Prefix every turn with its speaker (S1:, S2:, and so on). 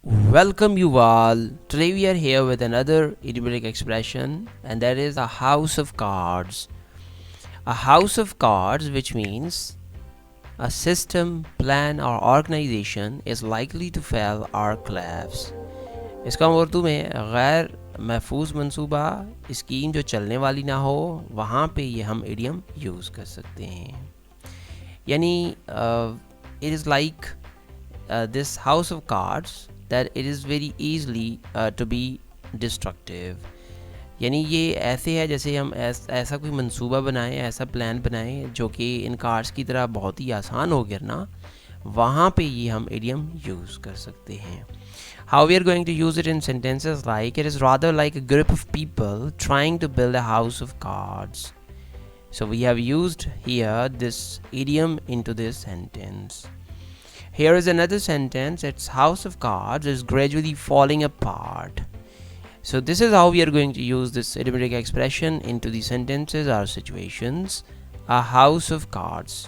S1: Welcome you all. Today we are here with another idiomatic expression, and that is a house of cards. A house of cards, which means a system, plan or organization is likely to fail or collapse. इसका उर्दू में गैर महफूज मंसूबा scheme जो चलने वाली ना हो, वहाँ पे ये हम इडियम यूज़ कर सकते हैं. यानी it is like this house of cards that it is very easily to be destructive. यानी ये ऐसे है जैसे हम ऐसा कोई मंसूबा बनाएं, ऐसा प्लान बनाएं जो कि इन कार्ड्स की तरह बहुत ही आसान हो गिरना, वहाँ पे ये हम इडियम यूज़ कर सकते हैं. How we are going to use it in sentences like it is rather like a group of people trying to build a house of cards. So we have used here this idiom into this sentence. Here is another sentence. Its house of cards is gradually falling apart. So this is how we are going to use this idiomatic expression into the sentences or situations. A house of cards.